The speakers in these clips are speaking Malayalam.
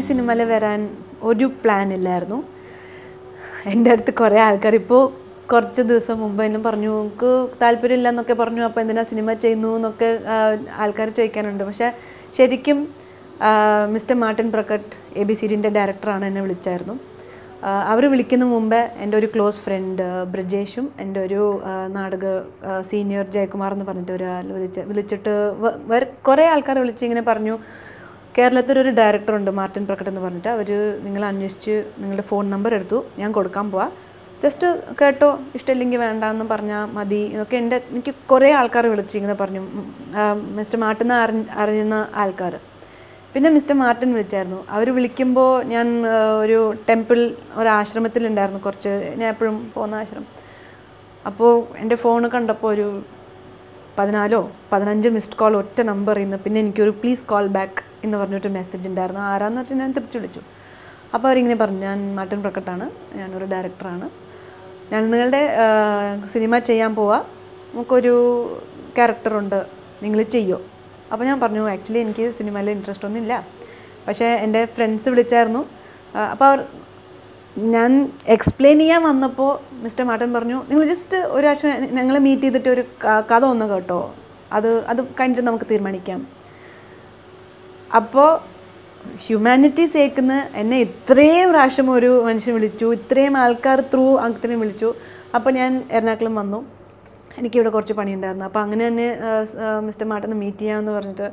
സിനിമയിൽ വരാൻ ഒരു പ്ലാൻ ഇല്ലായിരുന്നു. എൻ്റെ അടുത്ത് കുറേ ആൾക്കാർ ഇപ്പോൾ കുറച്ച് ദിവസം മുമ്പ് എല്ലാം പറഞ്ഞു നമുക്ക് താല്പര്യമില്ല എന്നൊക്കെ പറഞ്ഞു. അപ്പോൾ എന്തിനാ സിനിമ ചെയ്യുന്നു എന്നൊക്കെ ആൾക്കാർ ചോദിക്കാനുണ്ട്. പക്ഷേ ശരിക്കും മിസ്റ്റർ മാർട്ടിൻ പ്രക്കട്ട് ABCDൻ്റെ ഡയറക്ടറാണ് എന്നെ വിളിച്ചായിരുന്നു. അവർ വിളിക്കുന്ന മുമ്പേ എൻ്റെ ഒരു ക്ലോസ് ഫ്രണ്ട് ബ്രിജേഷും എൻ്റെ ഒരു നാടക സീനിയർ ജയകുമാർ എന്ന് പറഞ്ഞിട്ട് ഒരാൾ വിളിച്ചിട്ട് കുറേ ആൾക്കാർ വിളിച്ച് ഇങ്ങനെ പറഞ്ഞു, കേരളത്തിലൊരു ഡയറക്ടറുണ്ട് മാർട്ടിൻ പ്രക്കട്ട് എന്ന് പറഞ്ഞിട്ട്, അവർ നിങ്ങളെ അന്വേഷിച്ച് നിങ്ങളുടെ ഫോൺ നമ്പർ എടുത്തു, ഞാൻ കൊടുക്കാൻ പോവാം, ജസ്റ്റ് കേട്ടോ, ഇഷ്ടമില്ലെങ്കിൽ വേണ്ട എന്ന് പറഞ്ഞാൽ മതി എന്നൊക്കെ എനിക്ക് കുറേ ആൾക്കാർ വിളിച്ച് ഇങ്ങനെ പറഞ്ഞു, മിസ്റ്റർ മാർട്ടിൻ അറിയുന്ന ആൾക്കാർ. പിന്നെ മിസ്റ്റർ മാർട്ടിൻ വിളിച്ചായിരുന്നു. അവർ വിളിക്കുമ്പോൾ ഞാൻ ഒരു ടെമ്പിൾ ഒരു ആശ്രമത്തിലുണ്ടായിരുന്നു, കുറച്ച് ഞാൻ എപ്പോഴും പോകുന്ന ആശ്രമം. അപ്പോൾ എൻ്റെ ഫോൺ കണ്ടപ്പോൾ ഒരു 14-15 മിസ്ഡ് കോൾ ഒറ്റ നമ്പറിൽ നിന്ന്. പിന്നെ എനിക്കൊരു പ്ലീസ് കോൾ ബാക്ക് എന്ന് പറഞ്ഞിട്ട് മെസ്സേജ് ഉണ്ടായിരുന്നു. ആരാന്ന് വെച്ചാൽ ഞാൻ തിരിച്ചു വിളിച്ചു. അപ്പോൾ അവരിങ്ങനെ പറഞ്ഞു, ഞാൻ മാർട്ടിൻ പ്രക്കട്ടാണ്, ഞാനൊരു ഡയറക്ടറാണ്, ഞാൻ നിങ്ങളുടെ സിനിമ ചെയ്യാൻ പോവാം, നമുക്കൊരു ക്യാരക്ടറുണ്ട്, നിങ്ങൾ ചെയ്യുമോ? അപ്പോൾ ഞാൻ പറഞ്ഞു, ആക്ച്വലി എനിക്ക് സിനിമയിൽ ഇൻട്രസ്റ്റ് ഒന്നും ഇല്ല, പക്ഷേ എൻ്റെ ഫ്രണ്ട്സ് വിളിച്ചായിരുന്നു. അപ്പോൾ ഞാൻ എക്സ്പ്ലെയിൻ ചെയ്യാൻ വന്നപ്പോൾ മിസ്റ്റർ മാർട്ടിൻ പറഞ്ഞു, നിങ്ങൾ ജസ്റ്റ് ഒരു പ്രാവശ്യം ഞങ്ങൾ മീറ്റ് ചെയ്തിട്ട് ഒരു കഥ ഒന്ന് കേട്ടോ, അത് കഴിഞ്ഞിട്ട് നമുക്ക് തീരുമാനിക്കാം. അപ്പോൾ ഹ്യൂമാനിറ്റി സേക്കുന്ന എന്നെ ഇത്രയും പ്രാവശ്യം ഒരു മനുഷ്യൻ വിളിച്ചു, ഇത്രയും ആൾക്കാർ ത്രൂ അത്രയും വിളിച്ചു. അപ്പോൾ ഞാൻ എറണാകുളം വന്നു, എനിക്കിവിടെ കുറച്ച് പണിയുണ്ടായിരുന്നു. അപ്പോൾ അങ്ങനെ തന്നെ മിസ്റ്റർ മാർട്ടിനെ മീറ്റ് ചെയ്യാമെന്ന് പറഞ്ഞിട്ട്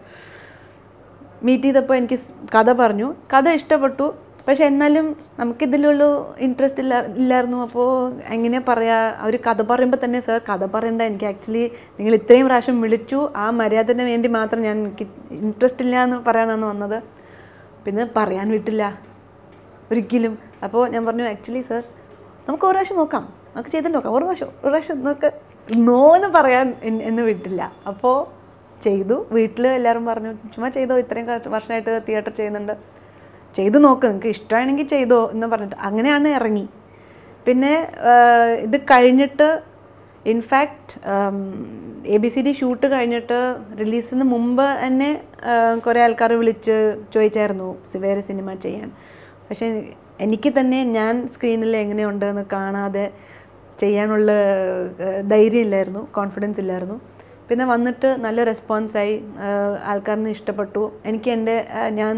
മീറ്റ് ചെയ്തപ്പോൾ എനിക്ക് കഥ പറഞ്ഞു, കഥ ഇഷ്ടപ്പെട്ടു, പക്ഷെ എന്നാലും നമുക്കിതിലുള്ള ഇൻട്രസ്റ്റ് ഇല്ലായിരുന്നു. അപ്പോൾ എങ്ങനെ പറയാ, ഒരു കഥ പറയുമ്പോൾ തന്നെ സാർ കഥ പറയണ്ട, എനിക്ക് ആക്ച്വലി നിങ്ങൾ ഇത്രയും പ്രാവശ്യം വിളിച്ചു, ആ മര്യാദത്തിന് വേണ്ടി മാത്രം ഞാൻ എനിക്ക് ഇൻട്രസ്റ്റ് ഇല്ല എന്ന് പറയാനാണ് വന്നത്, പിന്നെ പറയാൻ വിട്ടില്ല ഒരിക്കലും. അപ്പോൾ ഞാൻ പറഞ്ഞു, ആക്ച്വലി സാർ നമുക്ക് ഒരു പ്രാവശ്യം നോക്കാം, നമുക്ക് ചെയ്തിട്ട് നോക്കാം, ഒരു പ്രാവശ്യം നമുക്ക് നോ എന്ന് പറയാൻ എന്ന് വിട്ടില്ല. അപ്പോൾ ചെയ്തു. വീട്ടിൽ എല്ലാവരും പറഞ്ഞു, ചുമ്മാ ചെയ്തോ, ഇത്രയും വർഷമായിട്ട് തിയേറ്റർ ചെയ്യുന്നുണ്ട്, ചെയ്തു നോക്ക്, നിങ്ങൾക്ക് ഇഷ്ടമാണെങ്കിൽ ചെയ്തോ എന്ന് പറഞ്ഞിട്ട് അങ്ങനെയാണ് ഇറങ്ങി. പിന്നെ ഇത് കഴിഞ്ഞിട്ട് ഇൻഫാക്റ്റ് ABCD ഷൂട്ട് കഴിഞ്ഞിട്ട് റിലീസിന് മുമ്പ് തന്നെ കുറേ ആൾക്കാർ വിളിച്ച് ചോദിച്ചായിരുന്നു വേറെ സിനിമ ചെയ്യാൻ. പക്ഷേ എനിക്ക് തന്നെ ഞാൻ സ്ക്രീനിൽ എങ്ങനെയുണ്ടെന്ന് കാണാതെ ചെയ്യാനുള്ള ധൈര്യം ഇല്ലായിരുന്നു, കോൺഫിഡൻസ് ഇല്ലായിരുന്നു. പിന്നെ വന്നിട്ട് നല്ല റെസ്പോൺസായി, ആൾക്കാരിന് ഇഷ്ടപ്പെട്ടു. എനിക്ക് ഞാൻ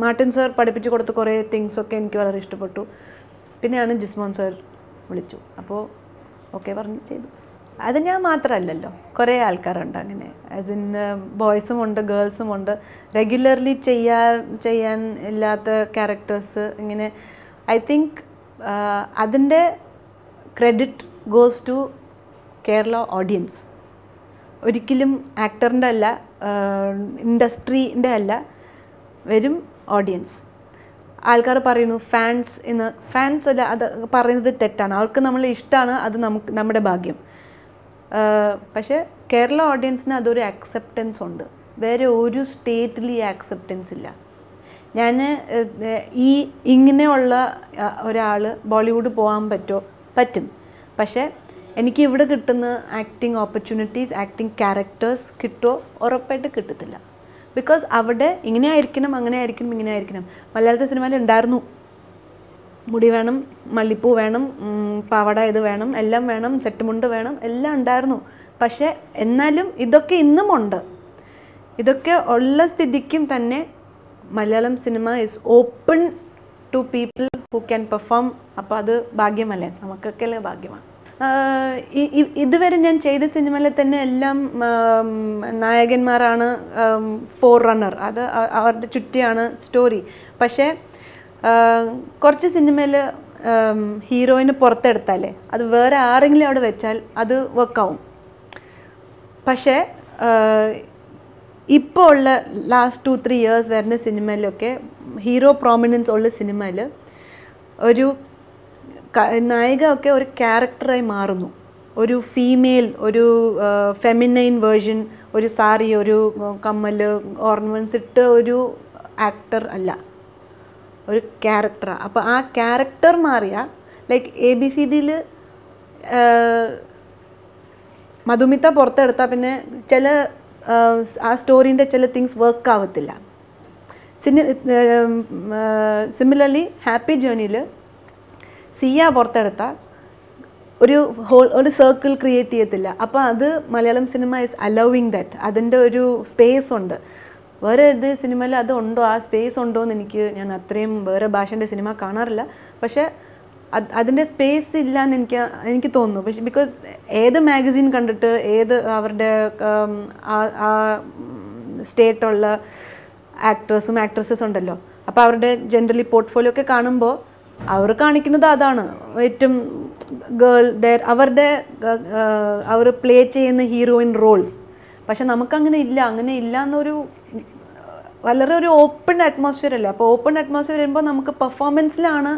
മാർട്ടിൻ സാർ പഠിപ്പിച്ചു കൊടുത്ത കുറേ തിങ്സൊക്കെ എനിക്ക് വളരെ ഇഷ്ടപ്പെട്ടു. പിന്നെയാണ് ജിസ്മോൻ സാർ വിളിച്ചു, അപ്പോൾ ഓക്കെ പറഞ്ഞ് ചെയ്തു. അത് ഞാൻ മാത്രമല്ലല്ലോ, കുറേ ആൾക്കാരുണ്ട് അങ്ങനെ, ആസ് ഇൻ ബോയ്സും ഉണ്ട് ഗേൾസും ഉണ്ട്, റെഗുലർലി ചെയ്യാൻ ഇല്ലാത്ത ക്യാരക്ടേഴ്സ് ഇങ്ങനെ. ഐ തിങ്ക് അതിൻ്റെ credit goes to Kerala audience, ഒരിക്കലും ആക്ടറിൻ്റെ അല്ല, ഇൻഡസ്ട്രീൻ്റെ അല്ല, വരും ഓഡിയൻസ്. ആൾക്കാർ പറയുന്നു ഫാൻസ് അല്ല, അത് പറയുന്നത് തെറ്റാണ്, അവർക്ക് നമ്മളെ ഇഷ്ടമാണ്, അത് നമ്മുടെ ഭാഗ്യം. പക്ഷേ കേരള ഓഡിയൻസിന് അതൊരു അക്സെപ്റ്റൻസ് ഉണ്ട്, വേറെ ഒരു സ്റ്റേറ്റിൽ ഈ അക്സെപ്റ്റൻസ് ഇല്ല. ഞാൻ ഇങ്ങനെയുള്ള ഒരാൾ ബോളിവുഡ് പോകാൻ പറ്റും, പക്ഷേ എനിക്ക് ഇവിടെ കിട്ടുന്ന ആക്ടിങ് ഓപ്പർച്യൂണിറ്റീസ്, ആക്ടിങ് ക്യാരക്ടേഴ്സ് കിട്ടുമോ? ഉറപ്പായിട്ട് കിട്ടത്തില്ല. ബിക്കോസ് അവിടെ ഇങ്ങനെ ആയിരിക്കണം, അങ്ങനെ ആയിരിക്കണം, ഇങ്ങനെ ആയിരിക്കണം. മലയാളത്തെ സിനിമയിൽ ഉണ്ടായിരുന്നു, മുടി വേണം, മല്ലിപ്പൂ വേണം, പാവാട ഇത് വേണം, എല്ലാം വേണം, സെറ്റ് മുണ്ട് വേണം, എല്ലാം ഉണ്ടായിരുന്നു. പക്ഷേ എന്നാലും ഇതൊക്കെ ഇന്നും ഉണ്ട്. ഇതൊക്കെ ഉള്ള സ്ഥിതിക്കും തന്നെ Malayalam cinema is open to people who can perform. അപ്പോൾ അത് ഭാഗ്യമല്ലേ, നമുക്കൊക്കെ അല്ലേ ഭാഗ്യമാണ്. ഇതുവരെ ഞാൻ ചെയ്ത സിനിമയിൽ തന്നെ എല്ലാം നായകന്മാരാണ് ഫോർ റണ്ണർ, അത് അവരുടെ ചുറ്റിയാണ് സ്റ്റോറി. പക്ഷേ കുറച്ച് സിനിമയിൽ ഹീറോയിന് പുറത്തെടുത്താലേ അത് വേറെ ആരെങ്കിലും അവിടെ വെച്ചാൽ അത് വർക്കാവും. പക്ഷേ ഇപ്പോൾ ഉള്ള ലാസ്റ്റ് 2-3 ഇയേഴ്സ് വരുന്ന സിനിമയിലൊക്കെ ഹീറോ പ്രോമിനൻസ് ഉള്ള സിനിമയിൽ ഒരു നായിക ഒക്കെ ഒരു ക്യാരക്ടറായി മാറുന്നു. ഒരു ഫീമെയിൽ, ഒരു ഫെമിനൈൻ വേർഷൻ, ഒരു സാരി, ഒരു കമ്മൽ, ഓർണമെൻറ്റ്സ് ഇട്ട ഒരു ആക്ടർ അല്ല, ഒരു ക്യാരക്ടറാണ്. അപ്പോൾ ആ ക്യാരക്ടർ മാറിയ ലൈക്ക് ABCDയിൽ മധുമിത പുറത്തെടുത്താൽ പിന്നെ ചില ആ സ്റ്റോറീൻ്റെ ചില തിങ്സ് വർക്ക് ആവത്തില്ല. സിമിലർലി ഹാപ്പി ജേർണിയിൽ സിയ പുറത്തെടുത്ത ഒരു സർക്കിൾ ക്രിയേറ്റ് ചെയ്യത്തില്ല. അപ്പോൾ അത് Malayalam cinema is allowing that. അതിൻ്റെ ഒരു സ്പേസ് ഉണ്ട്. വേറെ ഏത് സിനിമയിൽ അത് ഉണ്ടോ, ആ സ്പേസ് ഉണ്ടോ എന്ന് ഞാൻ അത്രയും വേറെ ഭാഷേൻ്റെ സിനിമ കാണാറില്ല. പക്ഷേ അതിൻ്റെ സ്പേസ് ഇല്ല എന്ന് എനിക്ക് തോന്നുന്നു. പക്ഷേ ബിക്കോസ് ഏത് മാഗസീൻ കണ്ടിട്ട് ഏത് അവരുടെ ആ സ്റ്റേറ്റുള്ള ആക്ടേഴ്സും ആക്ട്രസസ് ഉണ്ടല്ലോ, അപ്പോൾ അവരുടെ ജനറലി പോർട്ട്ഫോളിയോ ഒക്കെ കാണുമ്പോൾ അവർ കാണിക്കുന്നത് അതാണ് ഏറ്റവും അവർ പ്ലേ ചെയ്യുന്ന ഹീറോയിൻ റോൾസ്. പക്ഷെ നമുക്കങ്ങനെ ഇല്ല എന്നൊരു വളരെ ഒരു ഓപ്പൺ അറ്റ്മോസ്ഫിയർ അല്ലേ. അപ്പോൾ ഓപ്പൺ അറ്റ്മോസ്ഫിയർ വരുമ്പോൾ നമുക്ക് പെർഫോമൻസിലാണ്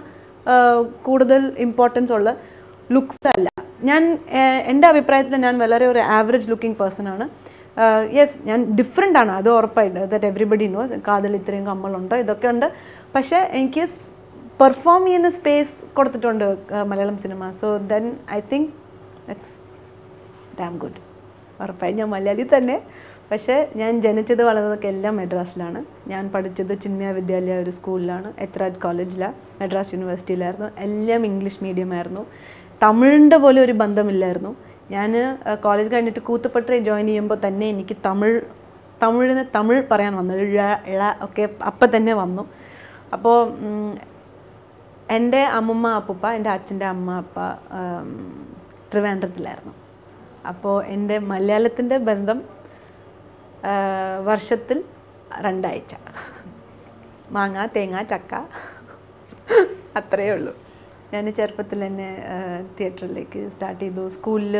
കൂടുതൽ ഇമ്പോർട്ടൻസ് ഉള്ള, ലുക്സ് അല്ല. എൻ്റെ അഭിപ്രായത്തിൽ ഞാൻ വളരെ ഒരു ആവറേജ് ലുക്കിംഗ് പേഴ്സൺ ആണ്. യെസ്, ഞാൻ ഡിഫറെൻ്റ് ആണ്, അത് ഉറപ്പായിട്ട്. That everybody nose. കാതിൽ ഇത്രയും കമ്മലുണ്ടോ, ഇതൊക്കെ ഉണ്ട്. പക്ഷേ എനിക്ക് പെർഫോം ചെയ്യുന്ന സ്പേസ് കൊടുത്തിട്ടുണ്ട് Malayalam cinema. So then I think that's dam good. ഉറപ്പായി ഞാൻ മലയാളി തന്നെ. പക്ഷേ ഞാൻ ജനിച്ചത് വളർന്നതൊക്കെ എല്ലാം മദ്രാസിലാണ്. ഞാൻ പഠിച്ചത് ചിന്മയ വിദ്യാലയ ഒരു സ്കൂളിലാണ്, എത്രാജ് കോളേജിലാണ്, മദ്രാസ് യൂണിവേഴ്സിറ്റിയിലായിരുന്നു. എല്ലാം ഇംഗ്ലീഷ് മീഡിയം ആയിരുന്നു. തമിഴിൻ്റെ പോലെ ഒരു ബന്ധമില്ലായിരുന്നു. ഞാൻ കോളേജ് കഴിഞ്ഞിട്ട് കൂത്തുപട്രി ജോയിൻ ചെയ്യുമ്പോൾ തന്നെ എനിക്ക് തമിഴ് പറയാൻ വന്നു, ഒക്കെ അപ്പം തന്നെ വന്നു. അപ്പോൾ എൻ്റെ അമ്മമ്മ അപ്പൂപ്പ, എൻ്റെ അച്ഛൻ്റെ അമ്മ അപ്പ ട്രിവാൻഡ്രത്തിലായിരുന്നു. അപ്പോൾ എൻ്റെ മലയാളത്തിൻ്റെ ബന്ധം വർഷത്തിൽ 2 ആഴ്ച. മാങ്ങ, തേങ്ങ, ചക്ക, അത്രയേ ഉള്ളൂ. ഞാൻ ചെറുപ്പത്തിൽ തന്നെ തിയേറ്ററിലേക്ക് സ്റ്റാർട്ട് ചെയ്തു. സ്കൂളിൽ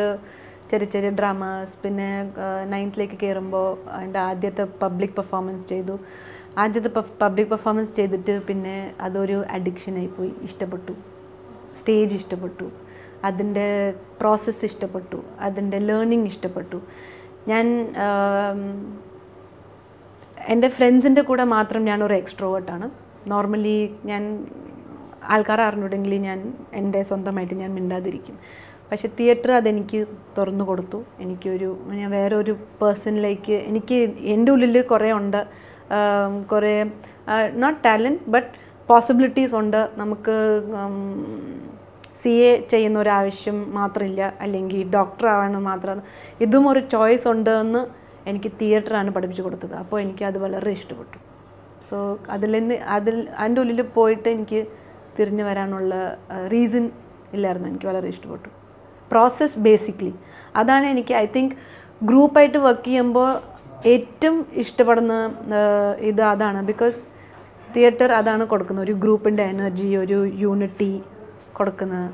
ചെറിയ ഡ്രാമാസ്. പിന്നെ 9th കയറുമ്പോൾ എൻ്റെ ആദ്യത്തെ പബ്ലിക് പെർഫോമൻസ് ചെയ്തു. പബ്ലിക് പെർഫോമൻസ് ചെയ്തിട്ട് പിന്നെ അതൊരു അഡിക്ഷനായിപ്പോയി. ഇഷ്ടപ്പെട്ടു, സ്റ്റേജ് ഇഷ്ടപ്പെട്ടു, അതിൻ്റെ പ്രോസസ്സ് ഇഷ്ടപ്പെട്ടു, അതിൻ്റെ ലേണിംഗ് ഇഷ്ടപ്പെട്ടു. ഞാൻ എൻ്റെ ഫ്രണ്ട്സിൻ്റെ കൂടെ മാത്രം ഞാനൊരു എക്സ്ട്രോവേർട്ടാണ്. നോർമലി ഞാൻ ആൾക്കാരെ അറിഞ്ഞിട്ടെങ്കിൽ ഞാൻ എൻ്റെ സ്വന്തമായിട്ട് ഞാൻ മിണ്ടാതിരിക്കും. പക്ഷെ തിയേറ്റർ അതെനിക്ക് തുറന്നു കൊടുത്തു. ഞാൻ വേറെ ഒരു പേഴ്സണിലേക്ക് എൻ്റെ ഉള്ളിൽ കുറേ ഉണ്ട്, കുറേ നോട്ട് ടാലൻറ്റ് ബട്ട് പോസിബിലിറ്റീസ് ഉണ്ട്. നമുക്ക് CA ചെയ്യുന്ന ഒരാവശ്യം മാത്രമില്ല, അല്ലെങ്കിൽ ഡോക്ടർ ആവണം മാത്രം. ഇതും ഒരു ചോയ്സ് ഉണ്ട് എന്ന് എനിക്ക് തിയേറ്ററാണ് പഠിപ്പിച്ചു കൊടുത്തത്. അപ്പോൾ എനിക്കത് വളരെ ഇഷ്ടപ്പെട്ടു. സോ അതിൻ്റെ ഉള്ളിൽ പോയിട്ട് എനിക്ക് തിരിഞ്ഞു വരാനുള്ള റീസൺ ഇല്ലായിരുന്നു. എനിക്ക് വളരെ ഇഷ്ടപ്പെട്ടു പ്രോസസ്സ്. ബേസിക്കലി അതാണ് എനിക്ക് ഐ തിങ്ക് ഗ്രൂപ്പായിട്ട് വർക്ക് ചെയ്യുമ്പോൾ ഏറ്റവും ഇഷ്ടപ്പെടുന്ന അതാണ്. ബിക്കോസ് തിയേറ്റർ അതാണ് കൊടുക്കുന്നത്, ഒരു ഗ്രൂപ്പിൻ്റെ എനർജി, ഒരു യൂണിറ്റി കൊടുക്കുന്നത്.